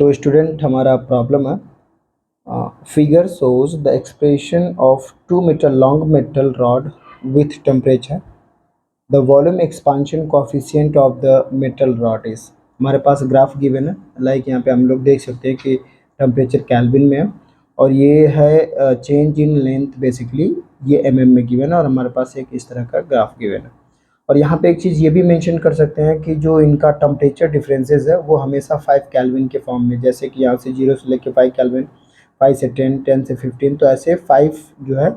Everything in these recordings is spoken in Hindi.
तो स्टूडेंट हमारा प्रॉब्लम है figure shows the expression of 2 meter long metal rod with temperature. The volume expansion coefficient of the metal rod is, हमारे पास ग्राफ गिवन है। लाइक यहाँ पे हम लोग देख सकते हैं कि टेम्परेचर केल्विन में है और ये है चेंज इन लेंथ, बेसिकली ये mm में गिवन है और हमारे पास एक इस तरह का ग्राफ गिवन है। और यहाँ पे एक चीज़ ये भी मेंशन कर सकते हैं कि जो इनका टेम्परेचर डिफरेंसेस है वो हमेशा 5 केल्विन के फॉर्म में, जैसे कि यहाँ से 0 से लेके 5 केल्विन, 5 से 10, 10 से 15, तो ऐसे 5 जो है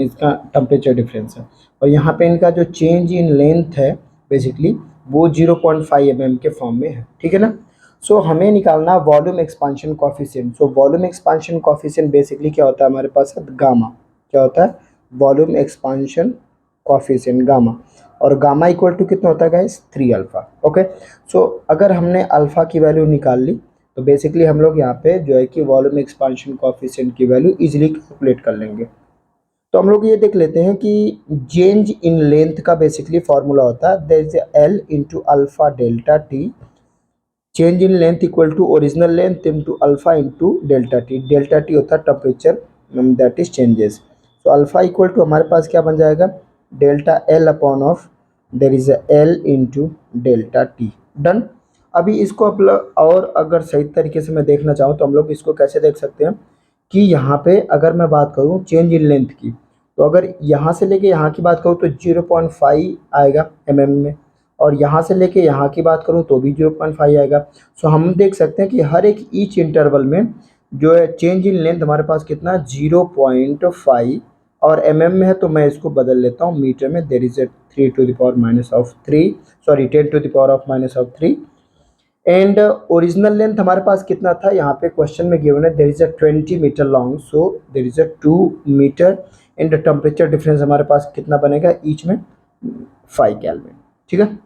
इसका टेम्परेचर डिफरेंस है। और यहाँ पे इनका जो चेंज इन लेंथ है बेसिकली वो 0.5 mm के फॉर्म में है, ठीक है ना। सो हमें निकालना volume expansion coefficient. So volume expansion coefficient basically क्या होता है हमारे पास है गामा। क्या होता है? Volume expansion coefficient gamma. और गामा इक्वल टू कितना होता है गाइस? 3 अल्फा। ओके, सो अगर हमने अल्फा की वैल्यू निकाल ली तो बेसिकली हम लोग यहाँ पे जो है कि वॉल्यूम एक्सपांशन कॉफिशिएंट की वैल्यू इजीली कैलकुलेट कर लेंगे। तो हम लोग ये देख लेते हैं कि चेंज इन लेंथ का बेसिकली फॉर्मूला होता है there is L into alpha delta T. Change in length equal to original length into alpha into delta T. Delta T होता है टेम्परेचर दैट इज चेंजेस। तो अल्फा इक्वल टू हमारे पास क्या बन जाएगा? Delta L upon of there is L into delta T. Done. अभी इसको और अगर सही तरीके से मैं देखना चाहूँ तो हम लोग इसको कैसे देख सकते हैं कि यहाँ पे अगर मैं बात करूँ चेंज इन लेंथ की, तो अगर यहाँ से लेके यहाँ की बात करूँ तो 0.5 आएगा mm में, और यहाँ से लेके यहाँ की बात करूँ तो भी 0.5 आएगा। सो हम देख सकते हैं कि हर एक ईच इंटरवल में जो है चेंज इन लेंथ हमारे पास कितना 0.5 और mm में है, तो मैं इसको बदल लेता हूँ मीटर में। There is a 3 to the power minus of 3, sorry 10 to the power of minus of 3। And original length हमारे पास कितना था यहाँ पे क्वेश्चन में गिवन है there is a 20 metre long, so there is a 2 metre. And temperature difference हमारे पास कितना बनेगा ईच में? 5 केल्विन, ठीक है।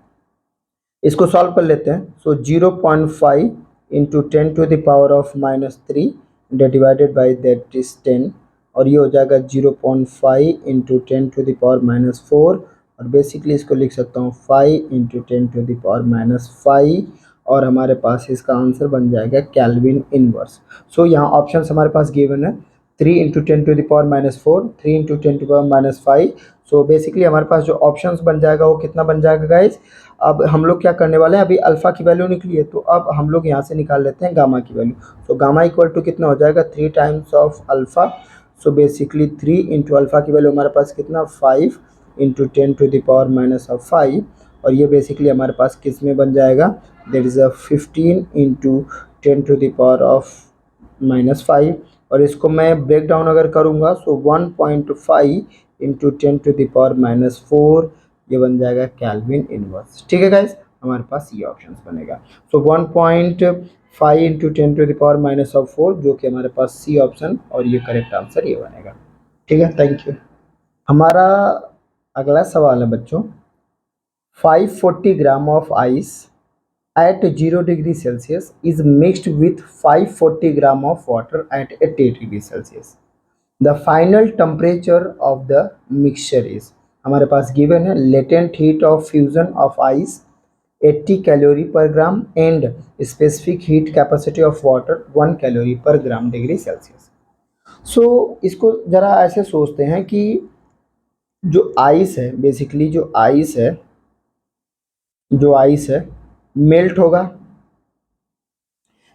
इसको सॉल्व कर लेते हैं। सो 0.5 into 10 to the power of minus 3 divided by that is 10, और ये हो जाएगा 0.5 into 10 to the power minus 4, और बेसिकली इसको लिख सकता हूँ 5 into 10 to the power minus 5, और हमारे पास इसका आंसर बन जाएगा केल्विन इनवर्स। सो यहाँ ऑप्शन हमारे पास गिवन है 3 into 10 to the power minus 4, 3 into 10 to the power minus 5। So basically हमारे पास जो ऑप्शंस बन जाएगा वो कितना बन जाएगा गाइज? अब हम लोग क्या करने वाले हैं, अभी अल्फा की वैल्यू निकली है तो अब हम लोग यहाँ से निकाल लेते हैं गामा की वैल्यू। तो गामा इक्वल टू कितना हो जाएगा? 3 times of alpha. So basically 3 into alpha की वैल्यू हमारे पास कितना? 5 into 10 to the power minus of 5, और ये बेसिकली हमारे पास किस में बन जाएगा? There is a 15 into 10 to the power of minus 5, और इसको मैं ब्रेक डाउन अगर करूँगा सो 1.5 into 10 to the power minus 4, ये बन जाएगा केल्विन इनवर्स। ठीक है गाइस, हमारे पास ये ऑप्शन बनेगा। सो 1.5 into 10 to the power minus of 4, जो कि हमारे पास सी ऑप्शन, और ये करेक्ट आंसर ये बनेगा। ठीक है, थैंक यू। हमारा अगला सवाल है बच्चों, 540 gram of ice at 0 degree Celsius is mixed with 540 gram of water at 80 degree Celsius. The final temperature of the mixture is, हमारे पास गिवन है latent heat of fusion of ice 80 calorie per gram and specific heat capacity of water 1 calorie per gram degree Celsius. So इसको ज़रा ऐसे सोचते हैं कि जो आइस है बेसिकली जो आइस है मेल्ट होगा।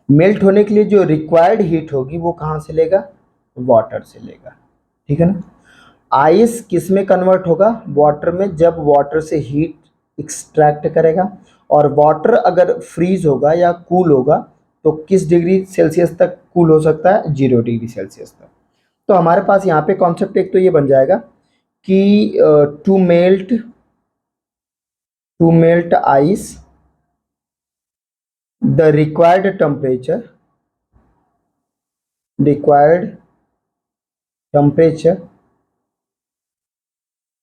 मेल्ट होने के लिए जो रिक्वायर्ड हीट होगी वो कहाँ से लेगा? वाटर से लेगा, ठीक है ना। आइस किस में कन्वर्ट होगा? वाटर में, जब वाटर से हीट एक्सट्रैक्ट करेगा। और वाटर अगर फ्रीज होगा या कूल होगा तो किस डिग्री सेल्सियस तक कूल हो सकता है? 0 डिग्री सेल्सियस तक। तो हमारे पास यहाँ पे कॉन्सेप्ट एक तो ये बन जाएगा कि to melt ice the required temperature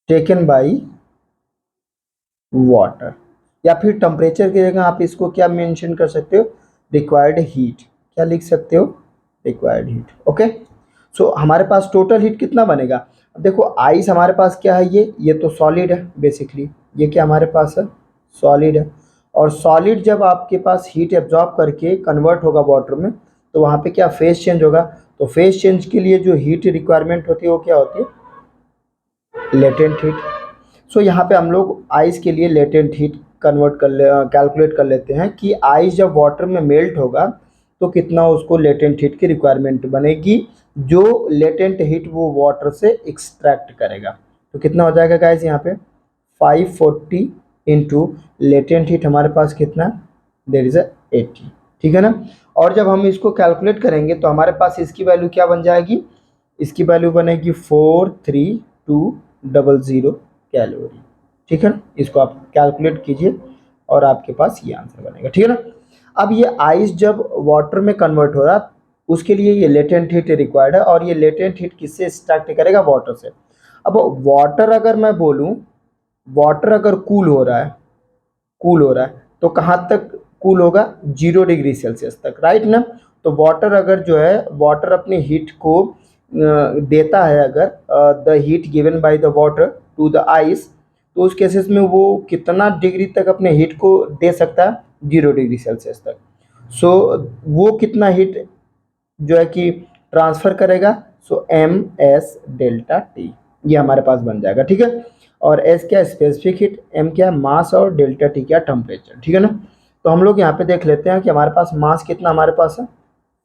taken by water, या फिर टेम्परेचर की जगह आप इसको क्या मेंशन कर सकते हो? Required heat. क्या लिख सकते हो? Required heat. ओके, सो हमारे पास टोटल हीट कितना बनेगा? अब देखो आइस हमारे पास क्या है, ये तो सॉलिड है बेसिकली, ये क्या हमारे पास है? सॉलिड है। और सॉलिड जब आपके पास हीट एब्जॉर्ब करके कन्वर्ट होगा वाटर में, तो वहाँ पे क्या फेस चेंज होगा। तो फेस चेंज के लिए जो हीट रिक्वायरमेंट होती है वो क्या होती है, लेटेंट हीट। सो यहाँ पे हम लोग आइस के लिए लेटेंट हीट कैलकुलेट कर लेते हैं कि आइस जब वाटर में मेल्ट होगा तो कितना उसको लेटेंट हीट की रिक्वायरमेंट बनेगी, जो लेटेंट हीट वो वाटर से एक्सट्रैक्ट करेगा। तो कितना हो जाएगा गाइस यहाँ पे 540 इंटू लेटेंट हीट हमारे पास कितना, देर इज 80, ठीक है ना। और जब हम इसको कैलकुलेट करेंगे तो हमारे पास इसकी वैल्यू क्या बन जाएगी, इसकी वैल्यू बनेगी 43200 कैलोरी, ठीक है ना। इसको आप कैलकुलेट कीजिए और आपके पास ये आंसर बनेगा, ठीक है ना। अब ये आइस जब वाटर में कन्वर्ट हो रहा उसके लिए ये लेटेंट हीट रिक्वायर्ड है, और ये लेटेंट हीट किससे एक्सट्रैक्ट करेगा, वाटर से। अब वाटर अगर मैं बोलूँ, वाटर अगर कूल हो रहा है, कूल हो रहा है तो कहाँ तक कूल होगा, 0 डिग्री सेल्सियस तक, राइट ना। तो वाटर अगर जो है, वाटर अपनी हीट को देता है, अगर the heat given by the water to the ice, तो उस केसेस में वो कितना डिग्री तक अपने हीट को दे सकता है, 0 डिग्री सेल्सियस तक। सो वो कितना हीट जो है कि ट्रांसफर करेगा, सो एम एस डेल्टा टी, ये हमारे पास बन जाएगा, ठीक है। और एस क्या स्पेसिफिक हीट, एम क्या मास, और डेल्टा टी क्या टेम्परेचर, ठीक है ना। तो हम लोग यहाँ पे देख लेते हैं कि हमारे पास मास कितना हमारे पास है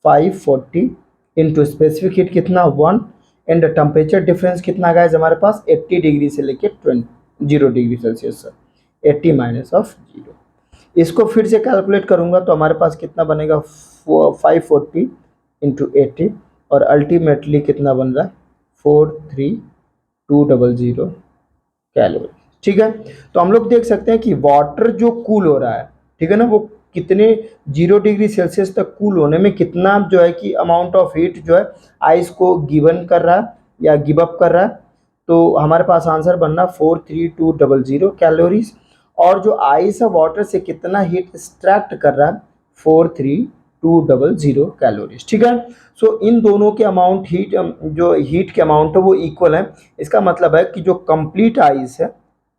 540 इंटू स्पेसिफिक हीट कितना 1, एंड टेम्परेचर डिफरेंस कितना गाइस हमारे पास 80 डिग्री से लेके 0 डिग्री सेल्सियस, 80 माइनस ऑफ 0। इसको फिर से कैलकुलेट करूंगा तो हमारे पास कितना बनेगा 540 इंटू 80, और अल्टीमेटली कितना बन रहा है 43200 कैलोरी, ठीक है। तो हम लोग देख सकते हैं कि वाटर जो कूल हो रहा है, ठीक है ना, वो कितने 0 डिग्री सेल्सियस तक कूल होने में कितना जो है कि अमाउंट ऑफ हीट जो है आइस को गिवन कर रहा है या गिव अप कर रहा है। तो हमारे पास आंसर बनना 43200 कैलोरीज, और जो आइस है वाटर से कितना हीट एक्सट्रैक्ट कर रहा है 43200 कैलोरीज, ठीक है। सो इन दोनों के अमाउंट हीट, जो हीट के अमाउंट है वो इक्वल है। इसका मतलब है कि जो कंप्लीट आइस है,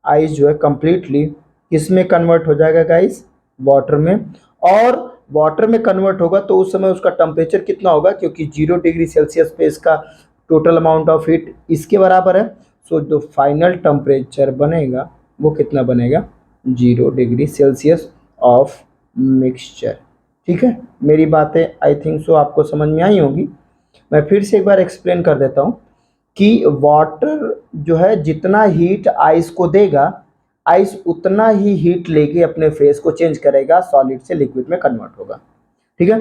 आइस जो है कंप्लीटली किस में कन्वर्ट हो जाएगा गाइस, वाटर में। और वाटर में कन्वर्ट होगा तो उस समय उसका टेम्परेचर कितना होगा, क्योंकि 0 डिग्री सेल्सियस पे इसका टोटल अमाउंट ऑफ हीट इसके बराबर है। सो जो फाइनल टेम्परेचर बनेगा वो कितना बनेगा 0 डिग्री सेल्सियस ऑफ मिक्सचर, ठीक है। मेरी बातें आई थिंक सो आपको समझ में आई होंगी। मैं फिर से एक बार एक्सप्लेन कर देता हूँ कि वाटर जो है जितना हीट आइस को देगा, आइस उतना ही हीट लेके अपने फेस को चेंज करेगा, सॉलिड से लिक्विड में कन्वर्ट होगा, ठीक है।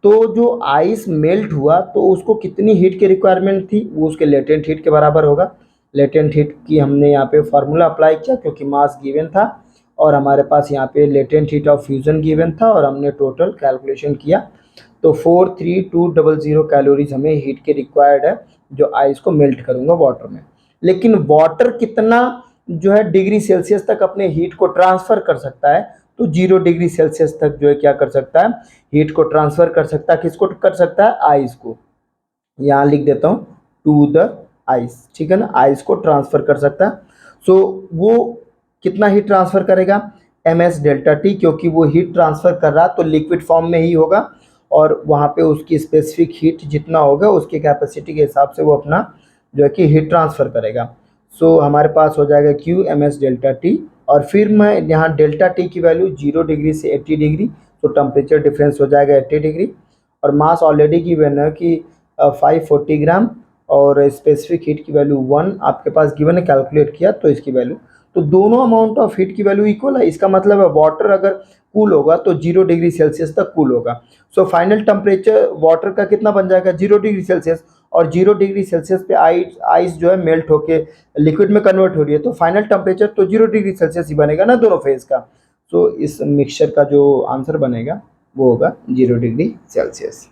तो जो आइस मेल्ट हुआ तो उसको कितनी हीट की रिक्वायरमेंट थी, वो उसके लेटेंट हीट के बराबर होगा। लेटेंट हीट की हमने यहाँ पे फार्मूला अप्लाई किया क्योंकि मास गिवन था, और हमारे पास यहाँ पे latent heat of fusion given था, और हमने टोटल कैलकुलेशन किया। तो 43200 कैलोरीज हमें हीट के रिक्वायर्ड है जो आइस को मेल्ट करूँगा वाटर में। लेकिन वाटर कितना जो है डिग्री सेल्सियस तक अपने हीट को ट्रांसफ़र कर सकता है, तो 0 डिग्री सेल्सियस तक जो है क्या कर सकता है, हीट को ट्रांसफ़र कर सकता है। किसको कर सकता है, आइस को। यहाँ लिख देता हूँ टू द आइस, ठीक है ना, आइस को ट्रांसफ़र कर सकता है। सो वो कितना हीट ट्रांसफ़र करेगा, एम एस डेल्टा टी, क्योंकि वो हीट ट्रांसफ़र कर रहा तो लिक्विड फॉर्म में ही होगा, और वहाँ पे उसकी स्पेसिफिक हीट जितना होगा उसकी कैपेसिटी के हिसाब से वो अपना जो है कि हीट ट्रांसफ़र करेगा। सो हमारे पास हो जाएगा Q M S delta T, और फिर मैं यहाँ डेल्टा टी की वैल्यू 0 डिग्री से 80 डिग्री, तो टेम्परेचर डिफरेंस हो जाएगा 80 डिग्री, और मास ऑलरेडी गिवन है कि 540 ग्राम, और स्पेसिफिक हीट की वैल्यू 1 आपके पास गिवन है, कैलकुलेट किया तो इसकी वैल्यू, तो दोनों अमाउंट ऑफ हीट की वैल्यू इक्वल है। इसका मतलब है वाटर अगर कूल होगा तो 0 डिग्री सेल्सियस तक कूल होगा। सो फाइनल टेम्परेचर वाटर का कितना बन जाएगा 0 डिग्री सेल्सियस, और 0 डिग्री सेल्सियस पे आइस जो है मेल्ट होके लिक्विड में कन्वर्ट हो रही है, तो फाइनल टेम्परेचर तो 0 डिग्री सेल्सियस ही बनेगा ना दोनों फेज का। सो इस मिक्सचर का जो आंसर बनेगा वो होगा 0 डिग्री सेल्सियस।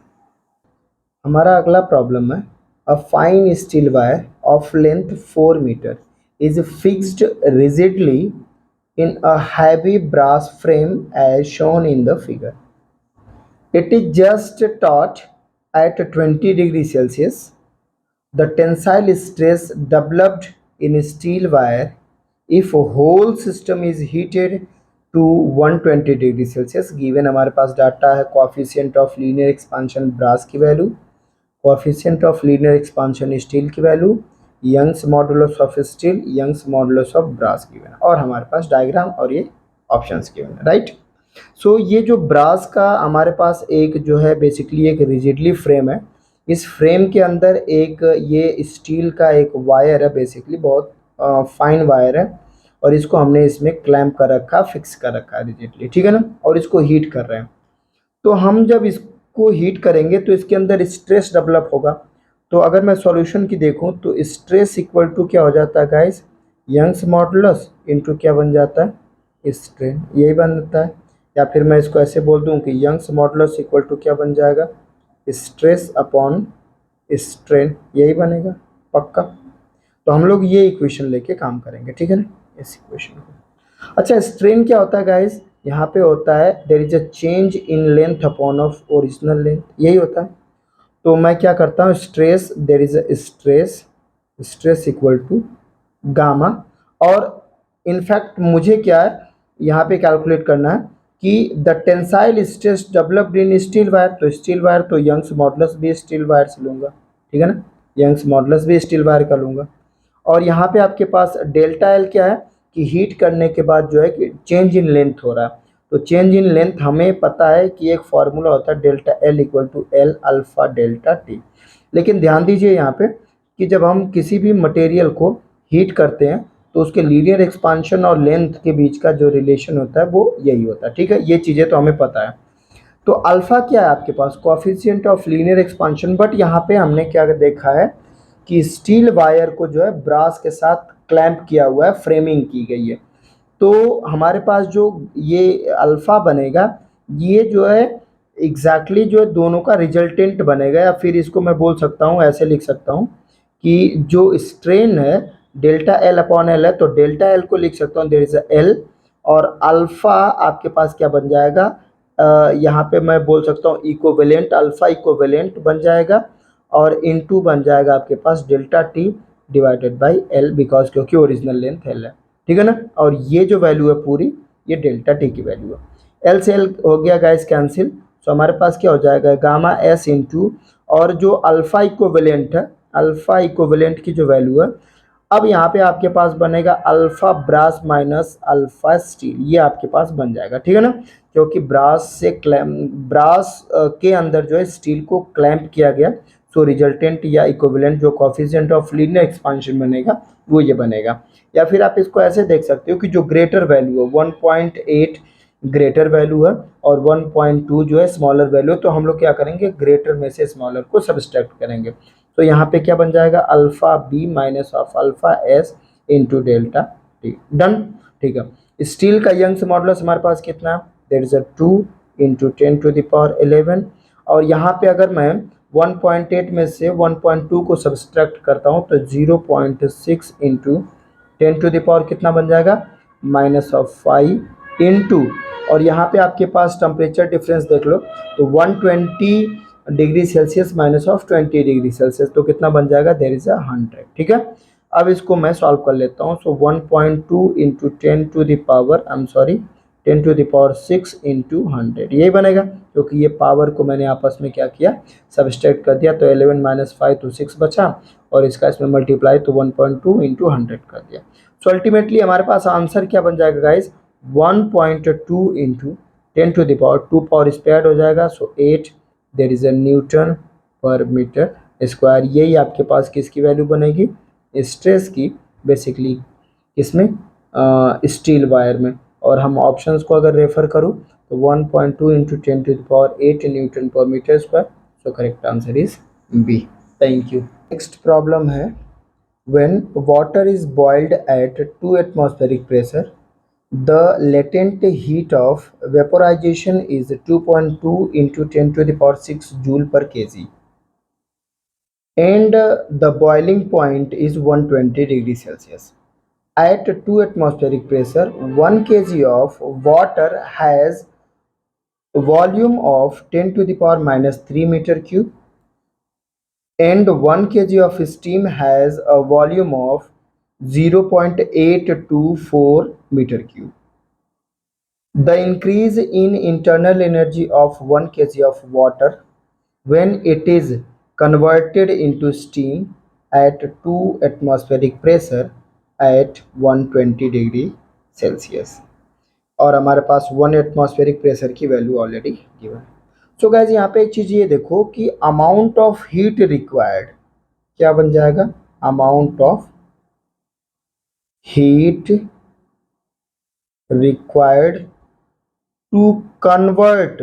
हमारा अगला प्रॉब्लम है, a fine steel wire of length 4 metre is fixed rigidly in a heavy brass frame as shown in the figure. It is just taut at 20 degrees Celsius. The tensile stress developed in steel wire if a whole system is heated to 120 degree Celsius. Given हमारे पास डाटा है coefficient of linear expansion brass की value, coefficient of linear expansion steel की value, Young's modulus of steel, Young's modulus of brass given है, और हमारे पास डायग्राम और ये ऑप्शंस गिवन है, राइट। सो ये जो ब्रास का हमारे पास एक जो है बेसिकली एक रिजिडली फ्रेम है, इस फ्रेम के अंदर एक ये स्टील का एक वायर है, बेसिकली बहुत फाइन वायर है, और इसको हमने इसमें क्लैंप कर रखा, फिक्स कर रखा है रिजिडली, ठीक है ना, और इसको हीट कर रहे हैं। तो हम जब इसको हीट करेंगे तो इसके अंदर स्ट्रेस डेवलप होगा। तो अगर मैं सॉल्यूशन की देखूं तो स्ट्रेस इक्वल टू क्या हो जाता है गाइस, यंग्स मॉडुलस इनटू क्या बन जाता है, स्ट्रेन, यही बनता है। या फिर मैं इसको ऐसे बोल दूं कि यंग्स मॉडुलस इक्वल टू क्या बन जाएगा, स्ट्रेस अपॉन स्ट्रेन, यही बनेगा पक्का। तो हम लोग ये इक्वेशन लेके काम करेंगे, ठीक है ना, इस इक्वेशन को। अच्छा, स्ट्रेन क्या होता है गाइस, यहाँ पे होता है there is a change in length upon of original length, यही होता है। तो मैं क्या करता हूँ, stress, there is a stress, stress equal to gamma, और इनफैक्ट मुझे क्या है यहाँ पे कैलकुलेट करना है कि the tensile stress developed in steel wire, तो स्टील वायर तो यंग्स मॉडुलस भी स्टील वायर से लूँगा, ठीक है ना, यंग्स मॉडुलस भी स्टील वायर का लूँगा। और यहाँ पे आपके पास डेल्टा एल क्या है कि हीट करने के बाद जो है कि चेंज इन लेंथ हो रहा है, तो चेंज इन लेंथ हमें पता है कि एक फॉर्मूला होता है delta L equal to L alpha delta T. लेकिन ध्यान दीजिए यहाँ पे कि जब हम किसी भी मटेरियल को हीट करते हैं तो उसके लीनियर एक्सपांशन और लेंथ के बीच का जो रिलेशन होता है वो यही होता है, ठीक है, ये चीज़ें तो हमें पता है। तो अल्फा क्या है आपके पास, coefficient of linear expansion, but यहाँ पे हमने क्या देखा है कि स्टील वायर को जो है ब्रास के साथ क्लैंप किया हुआ है, फ्रेमिंग की गई है। तो हमारे पास जो ये अल्फा बनेगा, ये जो है एग्जैक्टली जो है दोनों का रिजल्टेंट बनेगा, या फिर इसको मैं बोल सकता हूँ, ऐसे लिख सकता हूँ कि जो स्ट्रेन है डेल्टा एल अपॉन एल है, तो डेल्टा एल को लिख सकता हूँ देयर इज एल, और अल्फा आपके पास क्या बन जाएगा, यहाँ पे मैं बोल सकता हूँ इक्विवेलेंट, अल्फा इक्विवेलेंट बन जाएगा, और इनटू बन जाएगा आपके पास delta T divided by L, because क्योंकि ओरिजिनल लेंथ एल है, ठीक है ना, और ये जो वैल्यू है पूरी ये डेल्टा टी की वैल्यू है। एल से एल हो गया गाइस कैंसिल, तो हमारे पास क्या हो जाएगा गामा एस इंटू, और जो अल्फा इक्विवेलेंट है, अल्फा इक्विवेलेंट की जो वैल्यू है, अब यहाँ पे आपके पास बनेगा alpha brass minus alpha steel, ये आपके पास बन जाएगा, ठीक है ना, क्योंकि ब्रास से ब्रास के अंदर जो है स्टील को क्लैंप किया गया, सो रिजल्टेंट या इक्विवेलेंट जो कोएफिशिएंट ऑफ लीनियर एक्सपांशन बनेगा वो ये बनेगा। या फिर आप इसको ऐसे देख सकते हो कि जो ग्रेटर वैल्यू है 1.8 ग्रेटर वैल्यू है और 1.2 जो है स्मॉलर वैल्यू, तो हम लोग क्या करेंगे ग्रेटर में से स्मॉलर को सब्सट्रैक्ट करेंगे। तो यहाँ पे क्या बन जाएगा alpha B minus of alpha S into delta T, done, ठीक है। स्टील का यंग्स मॉडुलस हमारे पास कितना, देयर इज अ 2 इंटू 10⁻11, और यहाँ पे अगर मैं 1.8 में से 1.2 को सब्सट्रैक्ट करता हूँ तो 0.6 इंटू 10 कितना बन जाएगा -5 इंटू, और यहाँ पे आपके पास टेम्परेचर डिफरेंस देख लो, तो 120 degree Celsius minus of 20 degree Celsius, तो कितना बन जाएगा देयर इज 100, ठीक है। अब इसको मैं सॉल्व कर लेता हूँ, सो 1.2 into 10⁻, I am sorry 10⁻6 into 100, यही बनेगा, क्योंकि ये पावर को मैंने आपस में क्या किया सब्सट्रैक्ट कर दिया, तो 11 माइनस 5 तो 6 बचा, और इसका इसमें मल्टीप्लाई तो 1.2 इंटू 100 कर दिया। सो अल्टीमेटली हमारे पास आंसर क्या बन जाएगा गाइज, 1.2 इंटू 10⁻2 पावर स्क्वायर हो जाएगा, सो 8 देर इज अ न्यूटन पर मीटर स्क्वायर, यही आपके पास किसकी वैल्यू बनेगी, स्ट्रेस की, बेसिकली इसमें स्टील वायर में। और हम ऑप्शंस को अगर रेफर करूँ तो 1.2 इंटू 10⁸ न्यूटन पर metre square, so correct answer is B. Thank you. Next problem है, when water is boiled at 2 atmospheric pressure, the latent heat of vaporization is 2.2 into 10⁶ joule per kg, and the boiling point is 120 degrees Celsius. At 2 atmospheric pressure, 1 kg of water has a volume of 10⁻³ meter cube, and 1 kg of steam has a volume of 0.824 meter cube. The increase in internal energy of 1 kg of water when it is converted into steam at 2 atmospheric pressure at 120 degree Celsius. और हमारे पास 1 एटमॉस्फेरिक प्रेशर की वैल्यू ऑलरेडी गिवन है। सो गाइज यहाँ पे एक चीज़ ये देखो कि अमाउंट ऑफ हीट रिक्वायर्ड क्या बन जाएगा, amount of heat required to convert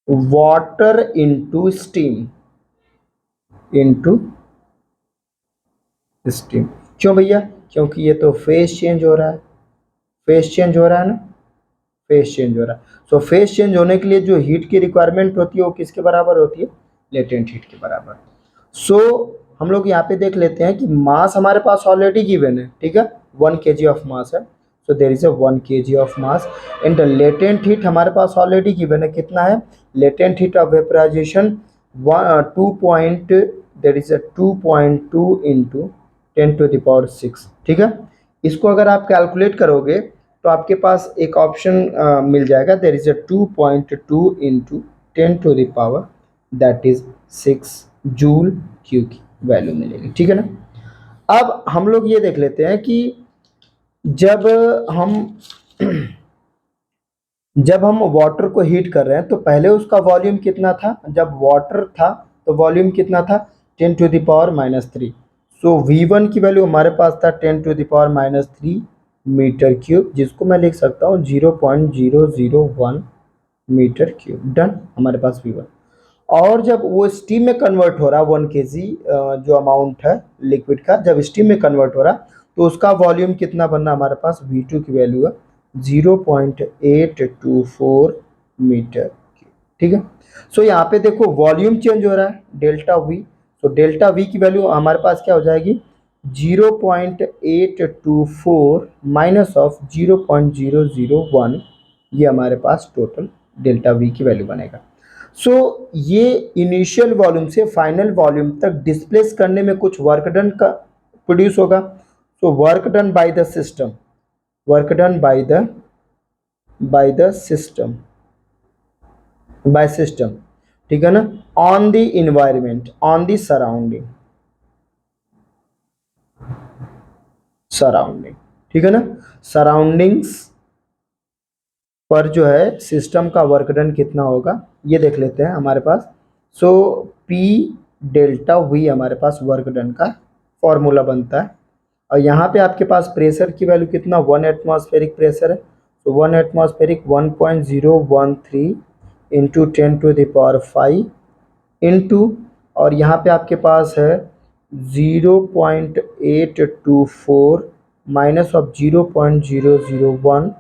water into steam. क्यों भैया, क्योंकि ये तो फेज चेंज हो रहा है, फेज चेंज हो रहा है ना, फेज चेंज हो रहा है। सो फेज चेंज होने के लिए जो हीट की रिक्वायरमेंट होती है वो किसके बराबर होती है, लेटेंट हीट के बराबर। सो हम लोग यहाँ पे देख लेते हैं कि मास हमारे पास ऑलरेडी गिवन है, ठीक है, 1 kg ऑफ मास है। So there is a 1 kg of mass and latent heat हमारे पास ऑलरेडी गिवन है, कितना है, latent heat of vaporisation 2.2 into 10⁶, ठीक है। इसको अगर आप कैलकुलेट करोगे तो आपके पास एक ऑप्शन मिल जाएगा, देर is a 2.2 into 10⁻, that is 6 joule Q की वैल्यू मिलेगी, ठीक है ना। अब हम लोग ये देख लेते हैं कि जब हम वाटर को हीट कर रहे हैं तो पहले उसका वॉल्यूम कितना था, जब वाटर था तो वॉल्यूम कितना था 10⁻³ सो V1 की वैल्यू हमारे पास था 10⁻³ मीटर क्यूब, जिसको मैं लिख सकता हूँ 0.001 मीटर क्यूब, डन, हमारे पास V1। और जब वो स्टीम में कन्वर्ट हो रहा 1 kg जो अमाउंट है लिक्विड का, जब स्टीम में कन्वर्ट हो रहा तो उसका वॉल्यूम कितना बनना, हमारे पास V2 की वैल्यू है 0.824 मीटर क्यूब, ठीक है। सो यहाँ पे देखो वॉल्यूम चेंज हो रहा है डेल्टा V, तो डेल्टा V की वैल्यू हमारे पास क्या हो जाएगी 0.824 माइनस ऑफ 0.001, ये हमारे पास टोटल डेल्टा V की वैल्यू बनेगा। सो ये इनिशियल वॉल्यूम से फाइनल वॉल्यूम तक डिस्प्लेस करने में कुछ वर्क डन का प्रोड्यूस होगा। So work done by the system, work done by the system, by system, ठीक है ना, on the environment, on the surrounding, ठीक है ना, सराउंडिंग्स पर जो है सिस्टम का वर्क डन कितना होगा ये देख लेते हैं हमारे पास। सो P डेल्टा V हमारे पास वर्क डन का फॉर्मूला बनता है, और यहाँ पे आपके पास प्रेशर की वैल्यू कितना 1 एटमॉस्फेरिक प्रेशर है, तो 1 एटमॉस्फेरिक 1.013 इंटू 10⁵ इंटू, और यहाँ पे आपके पास है 0.824 माइनस ऑफ 0.001,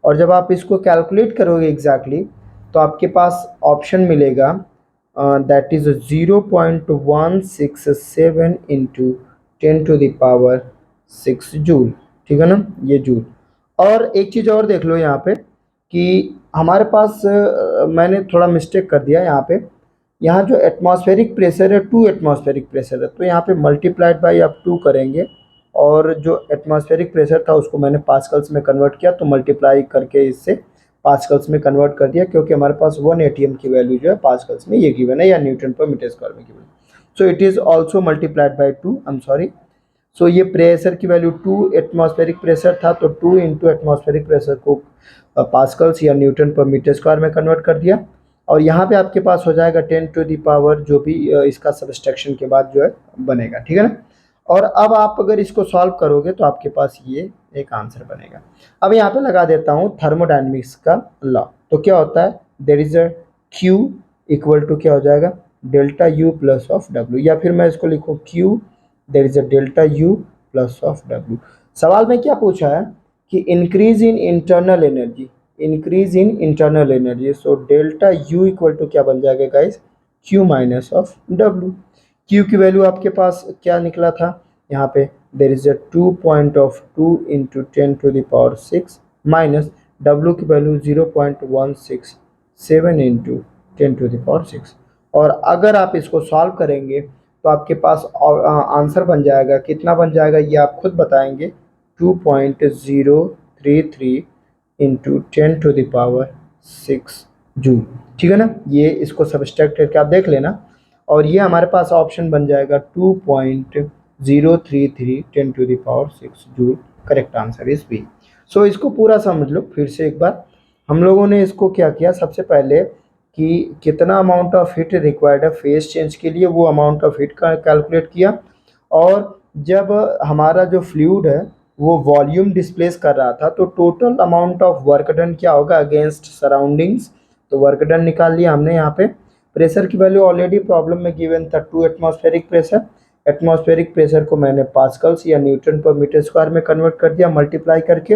और जब आप इसको कैलकुलेट करोगे एग्जैक्टली तो आपके पास ऑप्शन मिलेगा दैट इज 0.167 इंटू 10⁶ जूल, ठीक है ना, ये जूल। और एक चीज़ और देख लो यहाँ पे कि हमारे पास मैंने थोड़ा मिस्टेक कर दिया यहाँ पे, यहाँ जो एटमॉस्फेरिक प्रेशर है 2 एटमॉस्फेरिक प्रेशर है, तो यहाँ पे मल्टीप्लाइड बाई आप 2 करेंगे, और जो एटमॉस्फेरिक प्रेशर था उसको मैंने पास्कल्स में कन्वर्ट किया, तो मल्टीप्लाई करके इससे पास्कल्स में कन्वर्ट कर दिया, क्योंकि हमारे पास 1 ATM की वैल्यू जो है पास्कल्स में ये गिवन है, या न्यूटन पर मीटर स्क्वायर में given. So it is also multiplied by 2, I am sorry. So ये प्रेशर की वैल्यू 2 एटमॉस्फेरिक प्रेशर था, तो 2 इंटू एटमॉस्फेरिक प्रेशर को पास्कल्स या न्यूटन पर मीटर स्क्वायर में कन्वर्ट कर दिया, और यहाँ पे आपके पास हो जाएगा 10⁻, जो भी इसका सब्सट्रैक्शन के बाद जो है बनेगा, ठीक है ना। और अब आप अगर इसको सॉल्व करोगे तो आपके पास ये एक आंसर बनेगा। अब यहाँ पे लगा देता हूँ थर्मोडायनेमिक्स का लॉ, तो क्या होता है, there is a Q equal to क्या हो जाएगा delta U plus of W, या फिर मैं इसको लिखूँ Q there is a delta U plus of W। सवाल में क्या पूछा है कि increase in internal energy, increase in internal energy, so delta U equal to क्या बन जाएगा guys Q minus of W। Q की वैल्यू आपके पास क्या निकला था यहाँ पे, देर is a 2.2 into 10⁶ minus W की वैल्यू 0.167 इंटू 10⁶, और अगर आप इसको सॉल्व करेंगे तो आपके पास आंसर बन जाएगा, कितना बन जाएगा ये आप खुद बताएंगे, 2.033 इंटू 10⁻6 जूल। ठीक है ना, ये इसको सब्सट्रैक्ट करके आप देख लेना, और ये हमारे पास ऑप्शन बन जाएगा 2.033 10⁻6 joule. Correct answer is B. So इसको पूरा समझ लो फिर से एक बार। हम लोगों ने इसको क्या किया, सबसे पहले कि कितना अमाउंट ऑफ हीट रिक्वायर्ड है फेज चेंज के लिए, वो अमाउंट ऑफ हीट का कैलकुलेट किया। और जब हमारा जो फ्लूइड है वो वॉल्यूम डिस्प्लेस कर रहा था, तो total amount of work done क्या होगा अगेंस्ट सराउंडिंग्स, तो वर्क डन निकाल लिया हमने। यहाँ पे प्रेशर की वैल्यू ऑलरेडी प्रॉब्लम में गिवन था 2 एटमॉस्फेरिक प्रेशर। एटमॉस्फेरिक प्रेशर को मैंने पास्कल्स या न्यूटन पर मीटर स्क्वायर में कन्वर्ट कर दिया मल्टीप्लाई करके।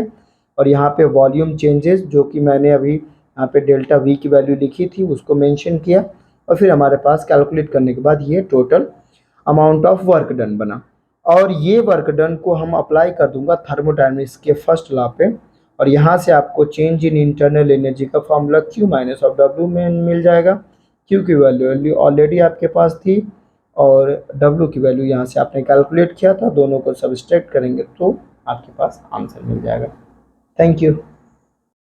और यहाँ पे वॉल्यूम चेंजेस जो कि मैंने अभी यहाँ पे डेल्टा वी की वैल्यू लिखी थी उसको मेंशन किया, और फिर हमारे पास कैलकुलेट करने के बाद ये total amount of work done बना। और ये वर्क डन को हम अप्लाई कर दूंगा थर्मोडायनेमिक्स के फर्स्ट लॉ पे, और यहाँ से आपको चेंज इन इंटरनल एनर्जी का formula Q minus of W में मिल जाएगा। Q की वैल्यू ऑलरेडी आपके पास थी, और W की वैल्यू यहाँ से आपने कैलकुलेट किया था, दोनों को सब्सट्रैक्ट करेंगे तो आपके पास आंसर मिल जाएगा। Thank you.